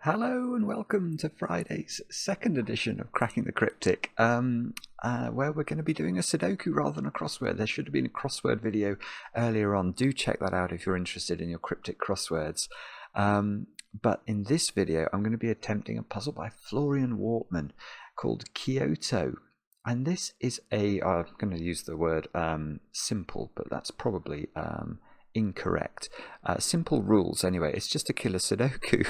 Hello and welcome to Friday's second edition of Cracking the Cryptic, where we're going to be doing a Sudoku rather than a crossword. There should have been a crossword video earlier on. Do check that out if you're interested in your cryptic crosswords. But in this video, I'm going to be attempting a puzzle by Florian Wortmann called Kyoto. And this is I'm going to use the word simple, but that's probably incorrect. Simple rules anyway. It's just a killer Sudoku.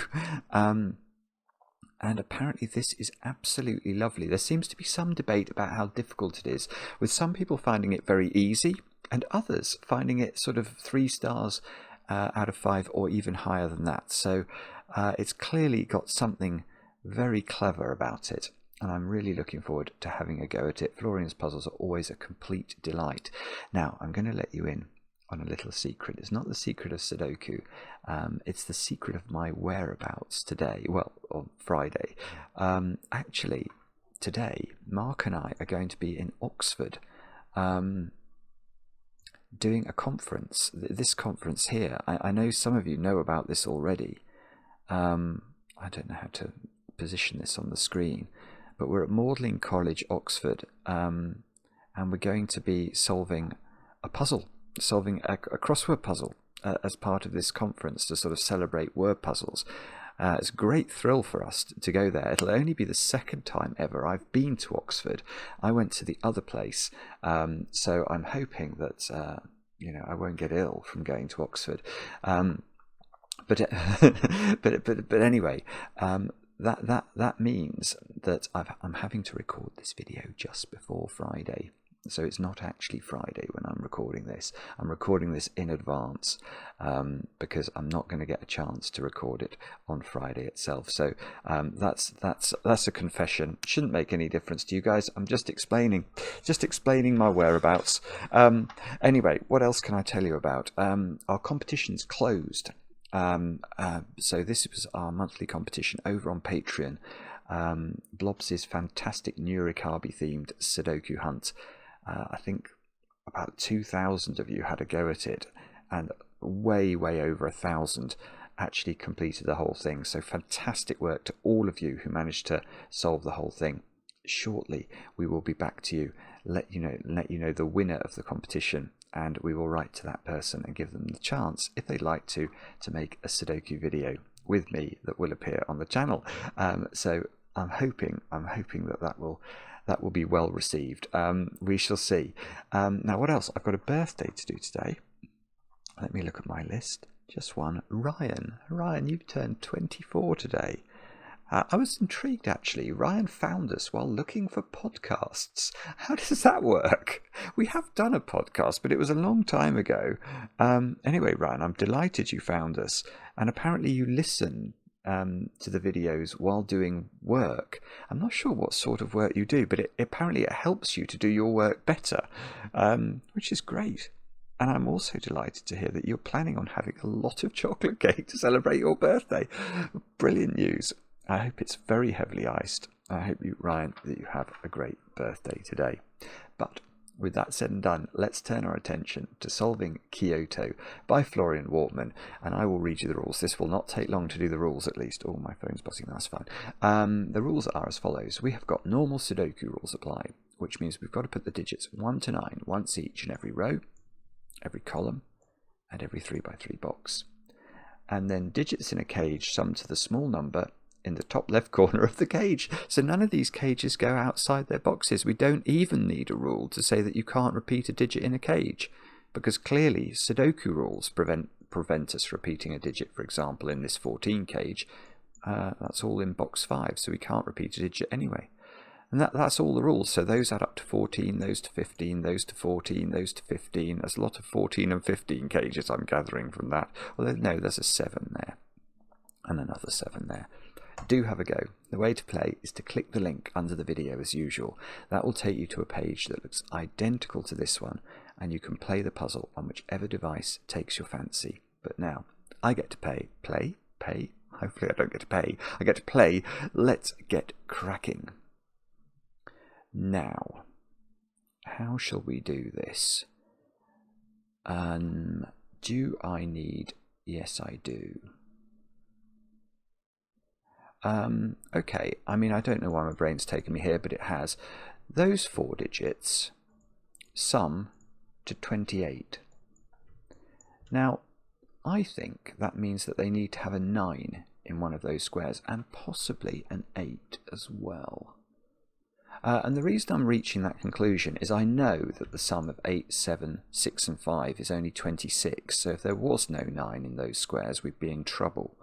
And apparently this is absolutely lovely. There seems to be some debate about how difficult it is, with some people finding it very easy and others finding it sort of 3 stars out of 5 or even higher than that. So it's clearly got something very clever about it, and I'm really looking forward to having a go at it. Florian's puzzles are always a complete delight. Now I'm going to let you in on a little secret. It's not the secret of Sudoku, it's the secret of my whereabouts today, well, on Friday. Actually, today, Mark and I are going to be in Oxford doing a conference, this conference here. I know some of you know about this already. I don't know how to position this on the screen, but we're at Magdalen College, Oxford, and we're going to be solving a crossword puzzle as part of this conference to sort of celebrate word puzzles. It's a great thrill for us to go there. It'll only be the second time ever I've been to Oxford. I went to the other place, so I'm hoping that I won't get ill from going to Oxford. But anyway, that means that I'm having to record this video just before Friday. So it's not actually Friday when I'm recording this. I'm recording this in advance because I'm not going to get a chance to record it on Friday itself. So that's a confession. Shouldn't make any difference to you guys. I'm just explaining my whereabouts. Anyway, what else can I tell you about? Our competition's closed. So this was our monthly competition over on Patreon. Blobz's fantastic Nurikabe themed Sudoku hunt. I think about 2,000 of you had a go at it, and way over 1,000 actually completed the whole thing. So fantastic work to all of you who managed to solve the whole thing. Shortly we will be back to you, let you know the winner of the competition, and we will write to that person and give them the chance, if they'd like to make a Sudoku video with me that will appear on the channel. So I'm hoping that will be well received. We shall see. Now, what else? I've got a birthday to do today. Let me look at my list. Just one. Ryan, you've turned 24 today. I was intrigued, actually. Ryan found us while looking for podcasts. How does that work? We have done a podcast, but it was a long time ago. Anyway, Ryan, I'm delighted you found us. And apparently you listen to the videos while doing work. I'm not sure what sort of work you do, but apparently it helps you to do your work better, which is great. And I'm also delighted to hear that you're planning on having a lot of chocolate cake to celebrate your birthday. Brilliant news. I hope it's very heavily iced. I hope you, Ryan, that you have a great birthday today. But with that said and done, let's turn our attention to solving Kyoto by Florian Wortmann, and I will read you the rules. This will not take long to do the rules, at least. Oh, my phone's buzzing, that's fine. The rules are as follows. We have got normal Sudoku rules apply, which means we've got to put the digits 1 to 9 once each in every row, every column, and every 3x3 box. And then digits in a cage sum to the small number in the top left corner of the cage. So none of these cages go outside their boxes. We don't even need a rule to say that you can't repeat a digit in a cage, because clearly Sudoku rules prevent us repeating a digit. For example, in this 14 cage, that's all in box 5, so we can't repeat a digit anyway. And that's all the rules. So those add up to 14, those to 15, those to 14, those to 15. There's a lot of 14 and 15 cages I'm gathering from that. Although no, there's a 7 there and another 7 there. Do have a go. The way to play is to click the link under the video as usual. That will take you to a page that looks identical to this one, and you can play the puzzle on whichever device takes your fancy. But now, I get to play. Hopefully I don't get to pay. I get to play. Let's get cracking. Now, how shall we do this? Do I need... Yes, I do. Okay, I mean, I don't know why my brain's taken me here, but it has. Those 4 digits sum to 28. Now, I think that means that they need to have a 9 in one of those squares, and possibly an 8 as well. And the reason I'm reaching that conclusion is I know that the sum of 8, 7, 6 and 5 is only 26, so if there was no 9 in those squares, we'd be in trouble.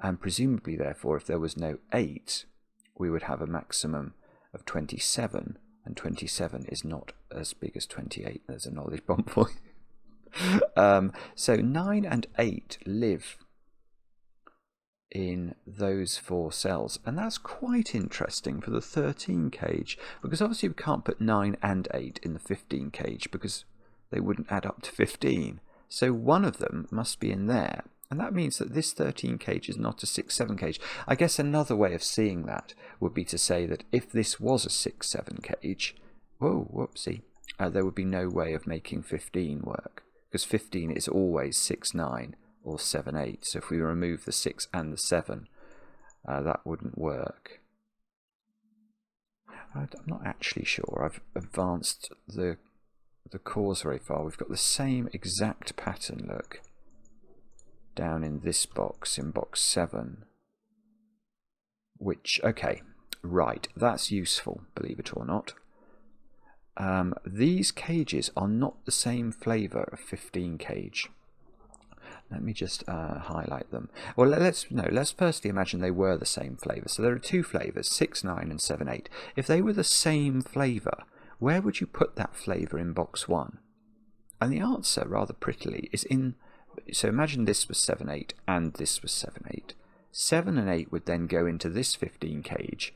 And presumably, therefore, if there was no 8, we would have a maximum of 27, and 27 is not as big as 28. There's a knowledge bomb for you. So 9 and 8 live in those 4 cells, and that's quite interesting for the 13 cage, because obviously we can't put 9 and 8 in the 15 cage because they wouldn't add up to 15. So one of them must be in there. And that means that this 13 cage is not a 6-7 cage. I guess another way of seeing that would be to say that if this was a 6-7 cage, there would be no way of making 15 work, because 15 is always 6-9 or 7-8. So if we remove the 6 and the 7, that wouldn't work. I'm not actually sure. I've advanced the cores very far. We've got the same exact pattern, look, down in this box, in box 7, which, okay, right, that's useful, believe it or not. These cages are not the same flavour of 15 cage. Let me just highlight them. Well, let's firstly imagine they were the same flavour. So there are 2 flavours, 6-9 and 7-8. If they were the same flavour, where would you put that flavour in box 1? And the answer, rather prettily, is in... So imagine this was 7-8 and this was 7-8. 7 and 8 would then go into this 15 cage,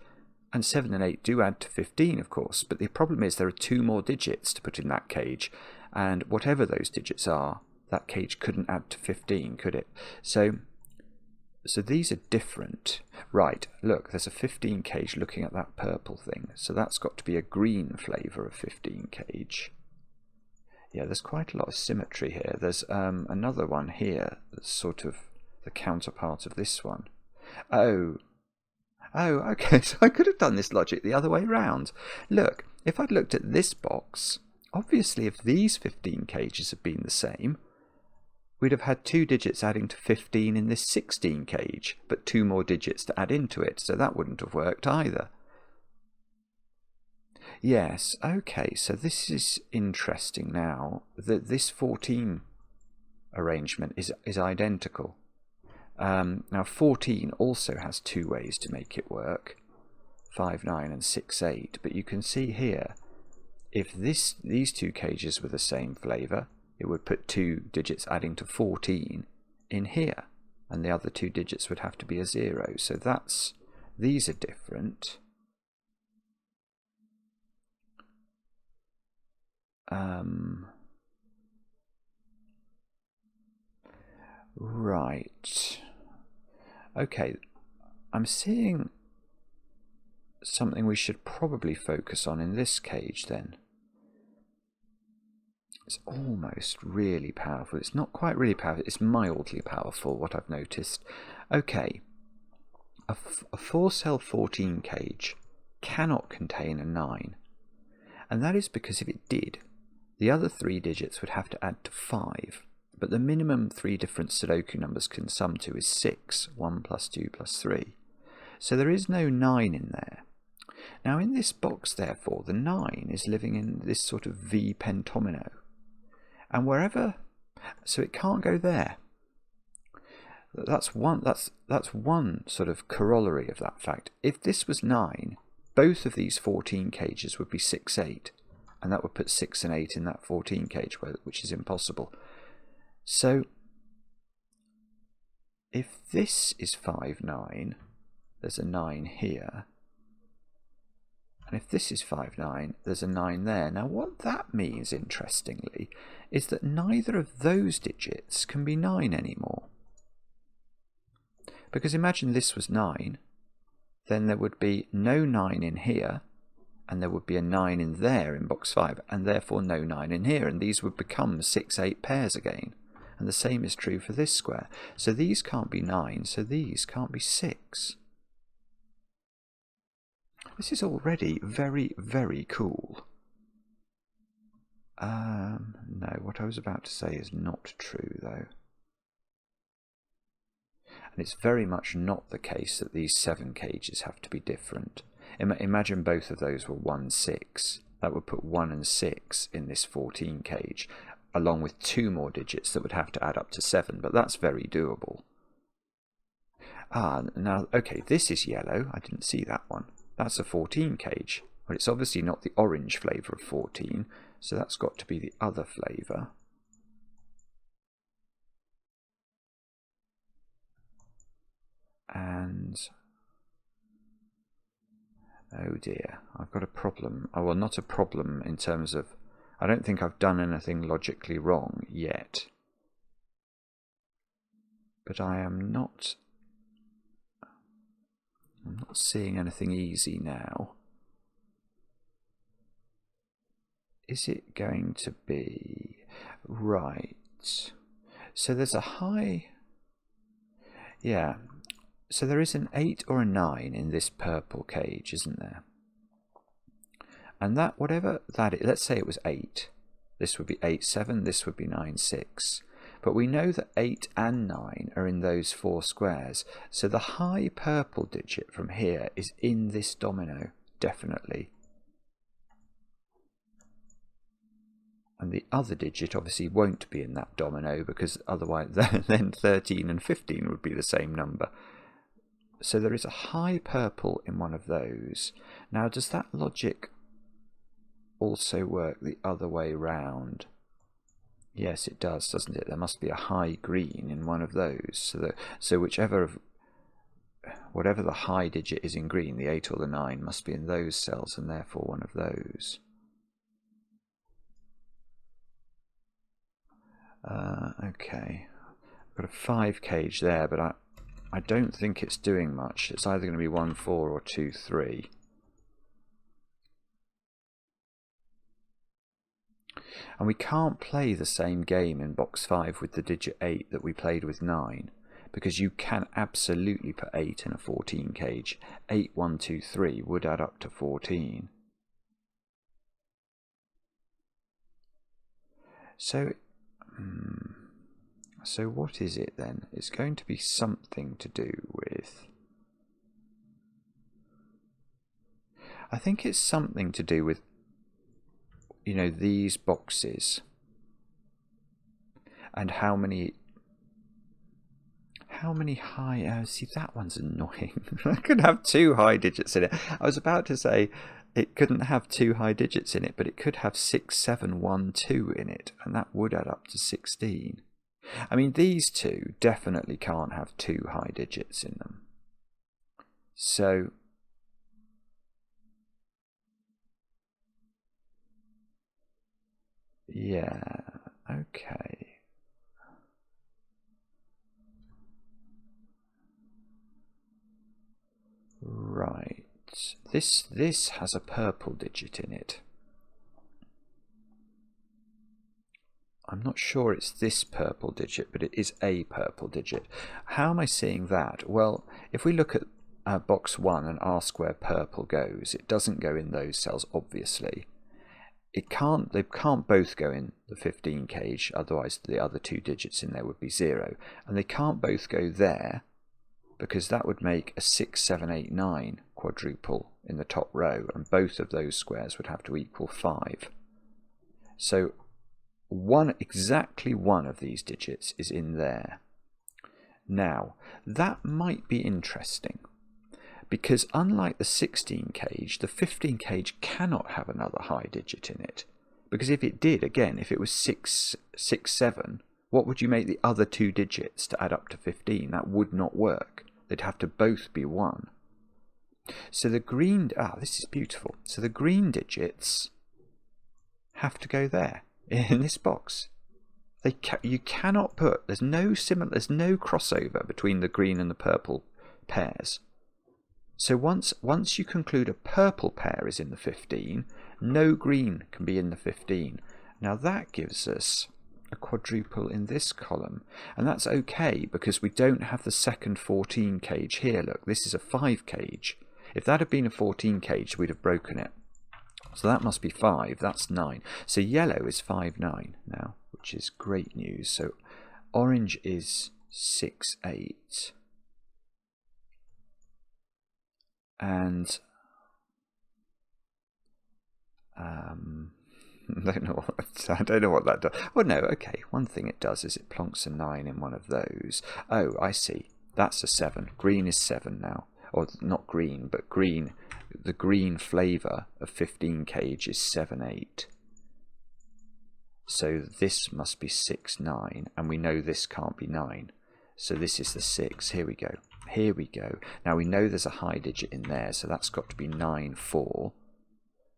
and 7 and 8 do add to 15, of course, but the problem is there are 2 more digits to put in that cage, and whatever those digits are, that cage couldn't add to 15, could it? So these are different. Right, look, there's a 15 cage looking at that purple thing, so that's got to be a green flavour of 15 cage. Yeah, there's quite a lot of symmetry here. There's another one here that's sort of the counterpart of this one. Oh, okay, so I could have done this logic the other way round. Look, if I'd looked at this box, obviously if these 15 cages had been the same, we'd have had 2 digits adding to 15 in this 16 cage, but 2 more digits to add into it, so that wouldn't have worked either. Yes, okay, so this is interesting now, that this 14 arrangement is identical. Now 14 also has 2 ways to make it work, 5-9 and 6-8, but you can see here, if these 2 cages were the same flavour, it would put 2 digits adding to 14 in here, and the other 2 digits would have to be a 0, so these are different. Right. Okay, I'm seeing something we should probably focus on in this cage then. It's almost really powerful. It's not quite really powerful, it's mildly powerful, what I've noticed. Okay, a 4-cell 14 cage cannot contain a 9. And that is because if it did, the other 3 digits would have to add to 5. But the minimum 3 different Sudoku numbers can sum to is 6, 1 plus 2 plus 3. So there is no 9 in there. Now in this box, therefore, the 9 is living in this sort of V pentomino. And wherever, so it can't go there. That's one sort of corollary of that fact. If this was 9, both of these 14 cages would be 6-8, and that would put 6 and 8 in that 14 cage, which is impossible. So if this is 5-9, there's a 9 here, and if this is 5-9, there's a 9 there. Now what that means, interestingly, is that neither of those digits can be 9 anymore. Because imagine this was 9, then there would be no 9 in here, and there would be a 9 in there in box 5, and therefore no 9 in here, and these would become 6-8 pairs again. And the same is true for this square. So these can't be 9, so these can't be 6. This is already very, very cool. No, what I was about to say is not true, though. And it's very much not the case that these 7 cages have to be different. Imagine both of those were 1, 6. That would put 1 and 6 in this 14 cage, along with 2 more digits that would have to add up to 7, but that's very doable. Now, okay, this is yellow. I didn't see that one. That's a 14 cage. But it's obviously not the orange flavour of 14, so that's got to be the other flavour. And oh dear, I've got a problem. Oh, well, not a problem in terms of, I don't think I've done anything logically wrong yet. But I'm not seeing anything easy now. Is it going to be right? So there's a high, yeah. So there is an 8 or a 9 in this purple cage, isn't there? And that, whatever that is, let's say it was 8. This would be 8, 7, this would be 9, 6. But we know that 8 and 9 are in those 4 squares. So the high purple digit from here is in this domino, definitely. And the other digit obviously won't be in that domino, because otherwise then 13 and 15 would be the same number. So there is a high purple in one of those. Now, does that logic also work the other way round? Yes, it does, doesn't it? There must be a high green in one of those. So whatever the high digit is in green, the 8 or the 9, must be in those cells, and therefore one of those. Okay, I've got a 5 cage there, but I don't think it's doing much. It's either going to be 1, 4 or 2, 3. And we can't play the same game in box 5 with the digit 8 that we played with 9, because you can absolutely put 8 in a 14 cage. 8, 1, 2, 3 would add up to 14. So what is it then? It's going to be something to do with, I think it's something to do with, you know, these boxes and how many high, see, that one's annoying. I could have 2 high digits in it. I was about to say it couldn't have 2 high digits in it, but it could have 6, 7, 1, 2 in it, and that would add up to 16. I mean, these two definitely can't have 2 high digits in them. So yeah, okay. Right. This has a purple digit in it. I'm not sure it's this purple digit, but it is a purple digit. How am I seeing that? Well, if we look at box 1 and R square purple goes, it doesn't go in those cells, obviously. They can't both go in the 15 cage, otherwise the other 2 digits in there would be 0. And they can't both go there, because that would make a 6, 7, 8, 9 quadruple in the top row, and both of those squares would have to equal 5. So exactly one of these digits is in there. Now, that might be interesting, because unlike the 16 cage, the 15 cage cannot have another high digit in it. Because if it did, again, if it was 6, 7, what would you make the other 2 digits to add up to 15? That would not work. They'd have to both be 1. So the green, this is beautiful. So the green digits have to go there in this box. You cannot put, there's no crossover between the green and the purple pairs. So once you conclude a purple pair is in the 15, no green can be in the 15. Now that gives us a quadruple in this column, and that's okay because we don't have the second 14 cage here. Look, this is a 5 cage. If that had been a 14 cage, we'd have broken it. So that must be 5. That's 9. So yellow is 5, 9 now, which is great news. So orange is 6, 8. And I don't know what that does. Oh no, okay. One thing it does is it plonks a 9 in one of those. Oh, I see. That's a 7. Green is 7 now. Or not green, but green. The green flavour of 15 cage is 7, 8. So this must be 6, 9. And we know this can't be 9. So this is the 6. Here we go. Here we go. Now we know there's a high digit in there. So that's got to be 9, 4.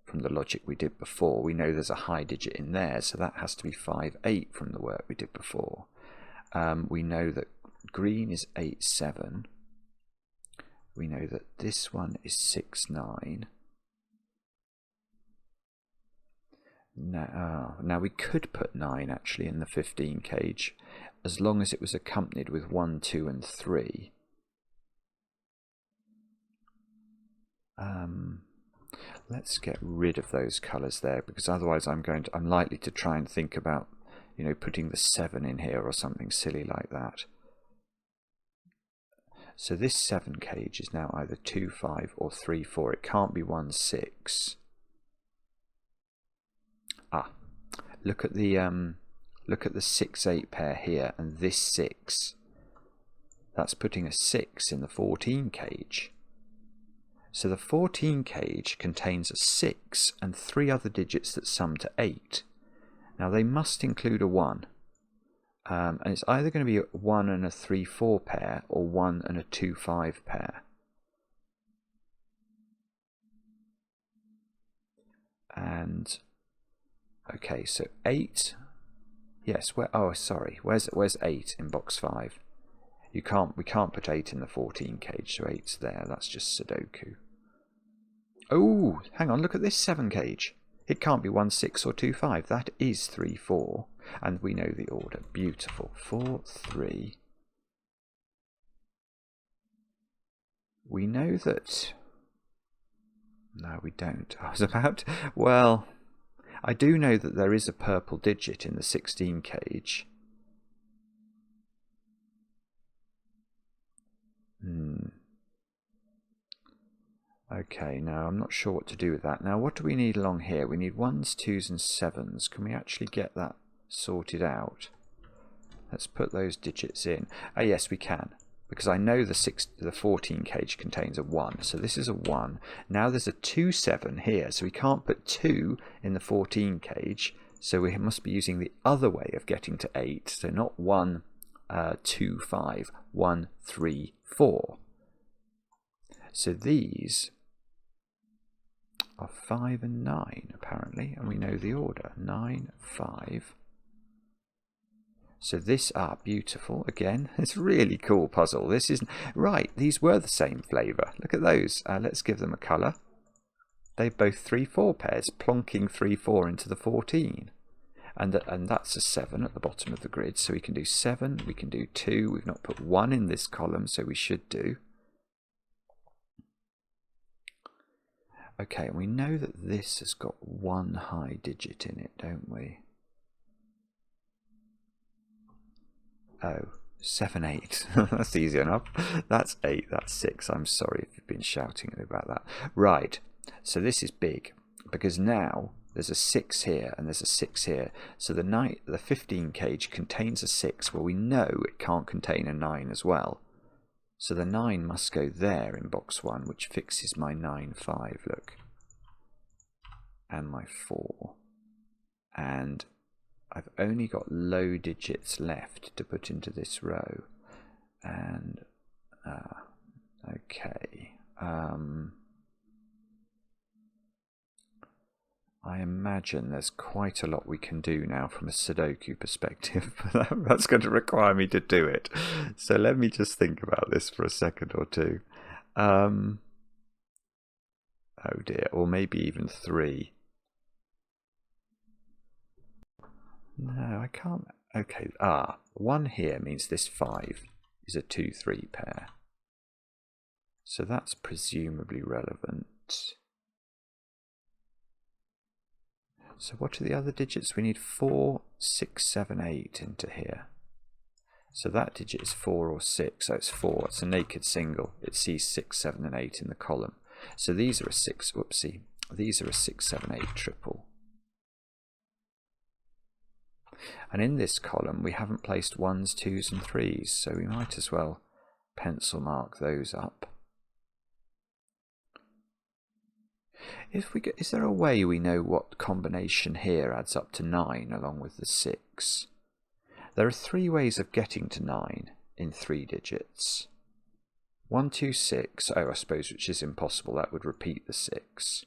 From the logic we did before. We know there's a high digit in there. So that has to be 5, 8 from the work we did before. We know that green is 8, 7. We know that this one is 6, 9. Now we could put 9 actually in the 15 cage, as long as it was accompanied with 1, 2 and 3. Let's get rid of those colours there, because otherwise I'm likely to try and think about, you know, putting the 7 in here or something silly like that. So this 7 cage is now either 2, 5 or 3, 4. It can't be 1, 6. Look at the 6, 8 pair here, and this 6. That's putting a 6 in the 14 cage. So the 14 cage contains a 6 and 3 other digits that sum to 8. Now they must include a 1. And it's either going to be a 1 and a 3, 4 pair, or 1 and a 2, 5 pair. And okay, so 8. Yes, where's 8 in box 5? We can't put 8 in the 14 cage, so 8's there. That's just Sudoku. Oh, hang on, look at this 7 cage. It can't be 1, 6 or 2, 5. That is 3, 4. And we know the order. Beautiful. 4, 3. We know that... No, we don't. Well, I do know that there is a purple digit in the 16 cage. Okay, now I'm not sure what to do with that. Now, what do we need along here? We need 1s, 2s and 7s. Can we actually get that sorted out? Let's put those digits in. Oh, yes, we can. Because I know the 14 cage contains a 1. So this is a 1. Now there's a 2, 7 here. So we can't put 2 in the 14 cage. So we must be using the other way of getting to 8. So not 1, 2, 5. 1, 3, 4. So these are 5 and 9 apparently, and we know the order. 9, 5. So this, beautiful. Again, it's a really cool puzzle. This is right. These were the same flavour. Look at those. Let's give them a colour. They've both 3, 4 pairs, plonking 3, 4 into the 14. And that's a 7 at the bottom of the grid. So we can do 7. We can do 2. We've not put 1 in this column, so we should do. Okay, and we know that this has got 1 high digit in it, don't we? Oh, 7, 8. That's easy enough. That's 8, that's 6. I'm sorry if you've been shouting at me about that. Right, so this is big, because now there's a 6 here and there's a 6 here. So the 15 cage contains a 6. Well, we know it can't contain a 9 as well. So the 9 must go there in box 1, which fixes my 9, 5, look. And my 4. And I've only got low digits left to put into this row. And, okay. I imagine there's quite a lot we can do now from a Sudoku perspective. That's going to require me to do it. So let me just think about this for a second or two. Oh dear, or maybe even 3. No, I can't. Okay, 1 here means this 5 is a 2, 3 pair. So that's presumably relevant. So what are the other digits? We need 4, 6, 7, 8 into here. So that digit is 4 or 6, so it's 4. It's a naked single. It sees 6, 7 and 8 in the column. So these are a 6, whoopsie, these are a 6, 7, 8 triple. And in this column we haven't placed 1s, 2s and 3s, so we might as well pencil mark those up. Is there a way we know what combination here adds up to 9 along with the 6? There are 3 ways of getting to 9 in 3 digits. 1, 2, 6, oh I suppose which is impossible, that would repeat the 6.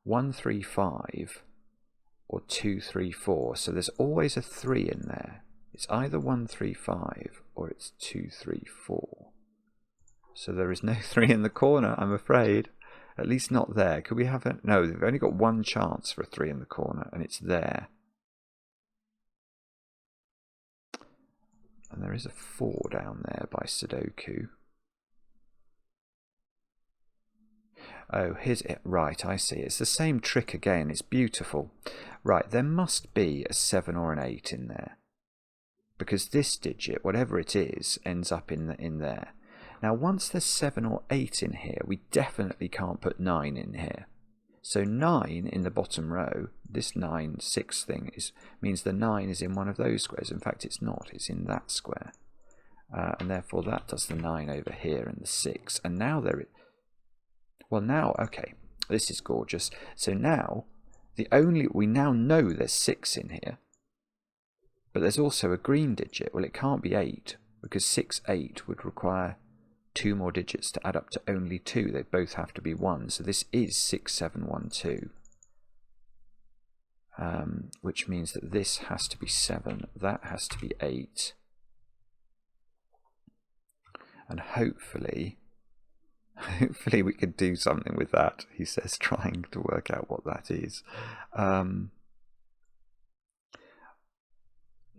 1, 3, 5 or 2, 3, 4, so there's always a 3 in there. It's either 1, 3, 5 or it's 2, 3, 4. So there is no 3 in the corner, I'm afraid. At least not there. Could we have it? No, they've only got 1 chance for a 3 in the corner, and it's there. And there is a 4 down there by Sudoku. Oh, here's it. Right, I see. It's the same trick again. It's beautiful. Right, there must be a 7 or an 8 in there. Because this digit, whatever it is, ends up in there. Now, once there's 7 or 8 in here, we definitely can't put 9 in here. So 9 in the bottom row, this 9, 6 thing, means the 9 is in one of those squares. In fact, it's not. It's in that square. And therefore, that does the 9 over here and the 6. And now well, now, okay, this is gorgeous. So now, we now know there's 6 in here. But there's also a green digit. Well, it can't be 8, because 6, 8 would require 2 more digits to add up to only 2. They both have to be 1. So this is 6, 7, 1, 2. Which means that this has to be 7. That has to be 8. And hopefully we could do something with that, he says, trying to work out what that is. No,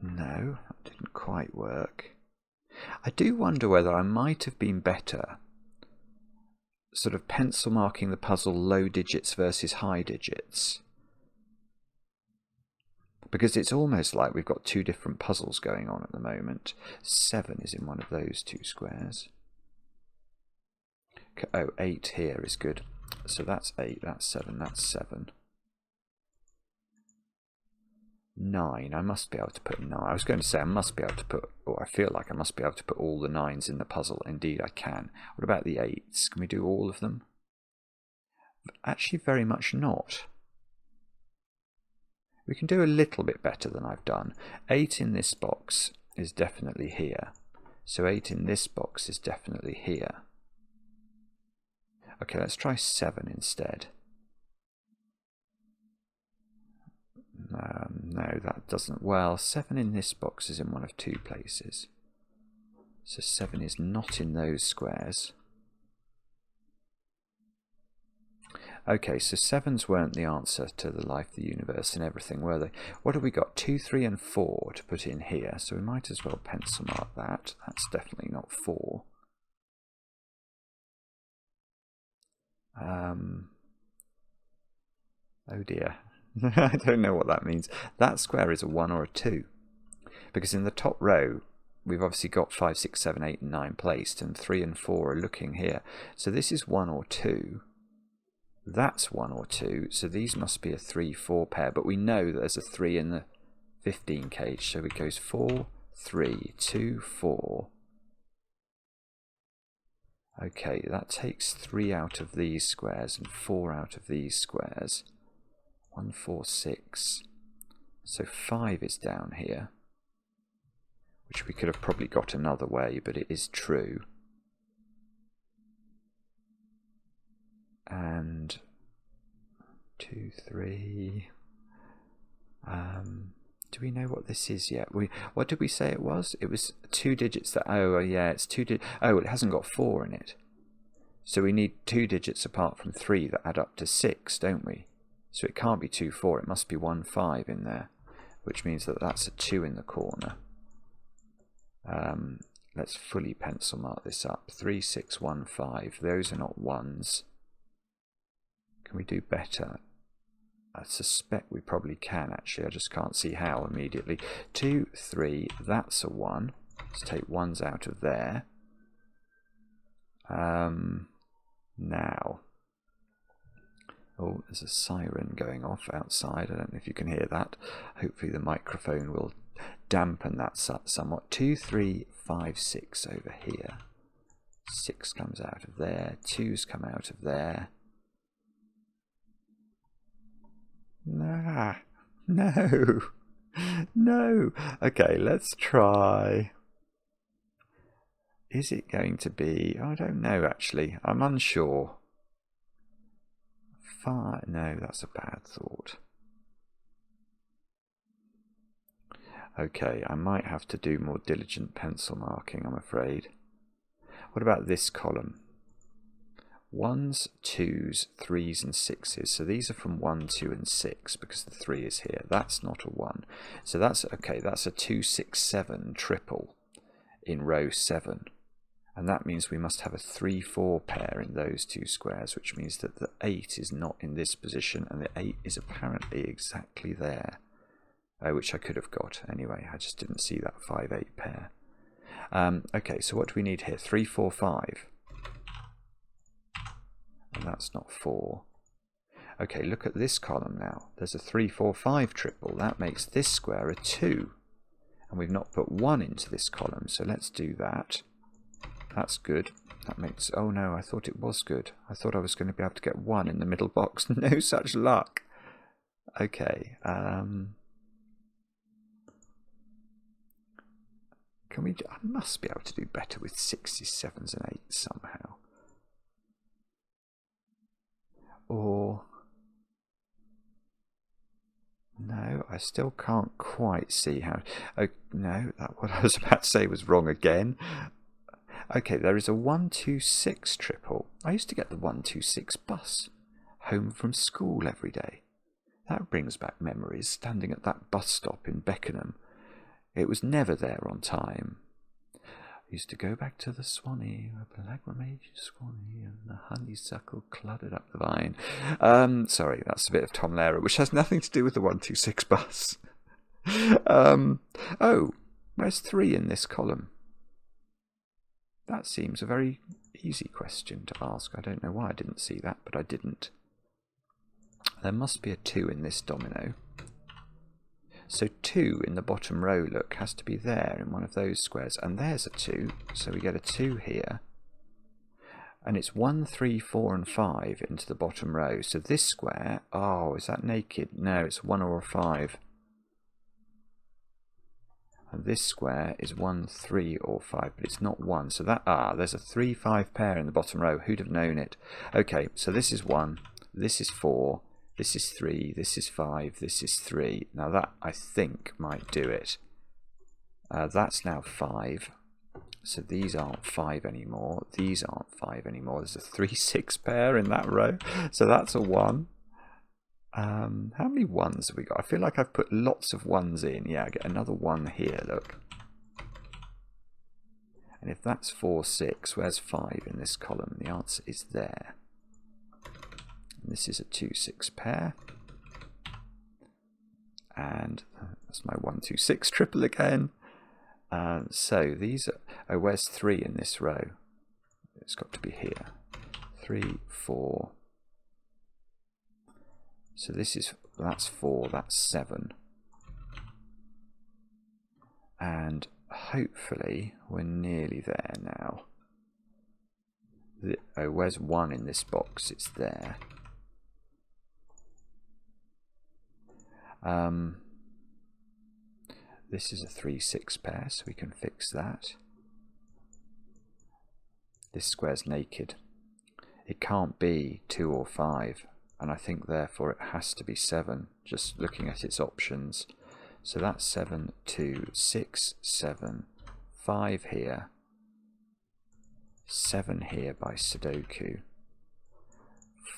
that didn't quite work. I do wonder whether I might have been better sort of pencil marking the puzzle low digits versus high digits. Because it's almost like we've got 2 different puzzles going on at the moment. 7 is in one of those 2 squares. Oh, 8 here is good. So that's 8, that's 7, that's 7. 9, I must be able to put 9. I was going to say I must be able to put, or I feel like I must be able to put all the 9s in the puzzle. Indeed I can. What about the 8s? Can we do all of them? Actually very much not. We can do a little bit better than I've done. 8 in this box is definitely here. So 8 in this box is definitely here. Okay, let's try 7 instead. No, that doesn't. Well, 7 in this box is in one of 2 places. So 7 is not in those squares. Okay, so 7s weren't the answer to the life, the universe and everything, were they? What have we got? 2, 3 and 4 to put in here. So we might as well pencil mark that. That's definitely not 4. Oh dear. I don't know what that means. That square is a 1 or a 2. Because in the top row, we've obviously got 5, 6, 7, 8 and 9 placed, and 3 and 4 are looking here. So this is 1 or 2. That's 1 or 2. So these must be a 3, 4 pair. But we know that there's a 3 in the 15 cage. So it goes 4, 3, 2, 4. Okay, that takes 3 out of these squares and 4 out of these squares. 1, 4, 6. So 5 is down here, which we could have probably got another way, but it is true. And 2, 3. Do we know what this is yet? What did we say it was? It was 2 digits that. Oh, yeah, it's 2 digits. Oh, it hasn't got 4 in it. So we need 2 digits apart from 3 that add up to 6, don't we? So it can't be 2, 4. It must be 1, 5 in there, which means that that's a 2 in the corner. let's fully pencil mark this up. 3, 6, 1, 5. Those are not ones. Can we do better? I suspect we probably can, actually. I just can't see how immediately. 2, 3, that's a 1. Let's take ones out of there. Now. Oh, there's a siren going off outside. I don't know if you can hear that. Hopefully the microphone will dampen that somewhat. 2, 3, 5, 6 over here. 6 comes out of there. 2's come out of there. Nah, no, no. Okay, let's try. Is it going to be? I don't know, actually. I'm unsure. 5. No, that's a bad thought. Okay, I might have to do more diligent pencil marking, I'm afraid. What about this column? 1s, 2s, 3s and 6s. So these are from 1, 2 and 6 because the 3 is here. That's not a 1. So that's okay, that's a 2, 6, 7 triple in row 7. And that means we must have a 3, 4 pair in those two squares, which means that the 8 is not in this position and the 8 is apparently exactly there. Which I could have got anyway. I just didn't see that 5, 8 pair. Okay, so what do we need here? 3, 4, 5. And that's not 4. Okay, look at this column now. There's a 3, 4, 5 triple. That makes this square a 2. And we've not put 1 into this column, so let's do that. That's good. That makes... Oh no, I thought it was good. I thought I was going to be able to get 1 in the middle box. No such luck. Okay. Can we... I must be able to do better with 6s, 7s and 8s somehow. Or... No, I still can't quite see how... Oh, no, what I was about to say was wrong again. Okay, there is a 1, 2, 6 triple. I used to get the 1, 2, 6 bus home from school every day. That brings back memories, standing at that bus stop in Beckenham. It was never there on time. I used to go back to the Swanee, a pilgrimage Swanee, and the honeysuckle cluttered up the vine. Sorry, that's a bit of Tom Lehrer, which has nothing to do with the 1, 2, 6 bus. Oh, where's 3 in this column? That seems a very easy question to ask. I don't know why I didn't see that, but I didn't. There must be a 2 in this domino. So 2 in the bottom row, look, has to be there in one of those squares. And there's a 2, so we get a 2 here. And it's 1, 3, 4 and 5 into the bottom row. So this square, oh, is that naked? No, it's 1 or a 5. And this square is 1, 3 or 5, but it's not 1. So that, there's a 3, 5 pair in the bottom row. Who'd have known it? Okay, so this is 1, this is 4, this is 3, this is 5, this is 3. Now that, I think, might do it. That's now 5. So these aren't 5 anymore. These aren't 5 anymore. There's a 3, 6 pair in that row. So that's a 1. How many 1s have we got? I feel like I've put lots of 1s in. Yeah, I get another 1 here, look. And if that's 4, 6, where's 5 in this column? The answer is there. And this is a 2, 6 pair. And that's my 1, 2, 6 triple again. So these are... Oh, where's 3 in this row? It's got to be here. 3, 4... So this is, that's 4, that's 7. And hopefully we're nearly there now. Oh, where's 1 in this box? It's there. This is a 3, 6 pair, so we can fix that. This square's naked. It can't be 2 or 5. And I think therefore it has to be 7, just looking at its options. So that's 7, 2, 6, 7, 5 here, 7 here by Sudoku,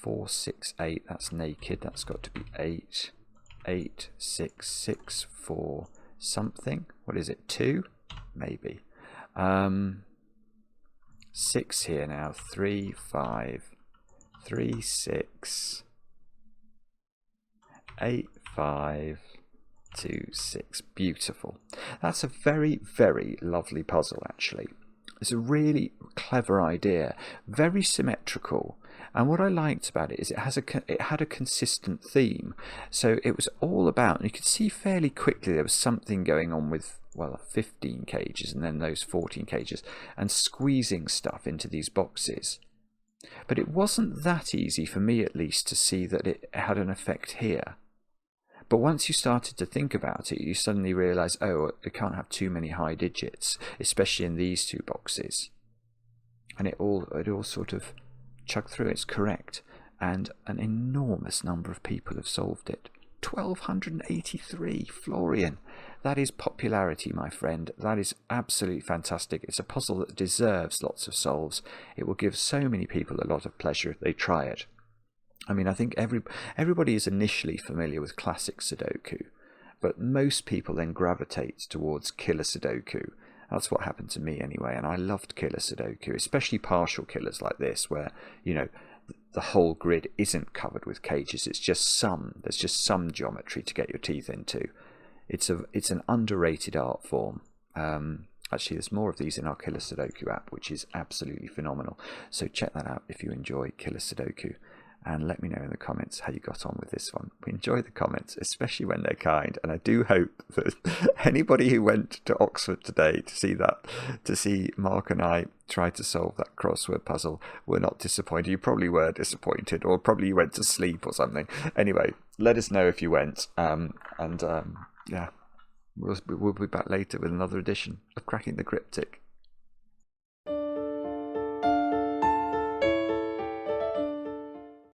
4, 6, 8, that's naked, that's got to be 8, 8, 6, 6, 4, something, what is it, 2? Maybe. 6 here now. 3, 5, 3, 6, 8, 5, 2, 6. Beautiful. That's a very, very lovely puzzle, actually. It's a really clever idea, very symmetrical. And what I liked about it is it had a consistent theme. So it was all about, and you could see fairly quickly there was something going on with, well, 15 cages and then those 14 cages, and squeezing stuff into these boxes. But it wasn't that easy, for me at least, to see that it had an effect here. But once you started to think about it, you suddenly realise, oh, it can't have too many high digits, especially in these two boxes. And it all sort of chugged through. It's correct. And an enormous number of people have solved it. 1,283, Florian. That is popularity, my friend. That is absolutely fantastic. It's a puzzle that deserves lots of solves. It will give so many people a lot of pleasure if they try it. I mean, I think everybody is initially familiar with classic Sudoku, but most people then gravitate towards killer Sudoku. That's what happened to me anyway, and I loved killer Sudoku, especially partial killers like this, where, you know, the whole grid isn't covered with cages. There's just some geometry to get your teeth into. It's an underrated art form. Actually, there's more of these in our Killer Sudoku app, which is absolutely phenomenal. So check that out if you enjoy Killer Sudoku. And let me know in the comments how you got on with this one. We enjoy the comments, especially when they're kind. And I do hope that anybody who went to Oxford today to see Mark and I try to solve that crossword puzzle, were not disappointed. You probably were disappointed, or probably you went to sleep or something. Anyway, let us know if you went. Yeah, we'll be back later with another edition of Cracking the Cryptic.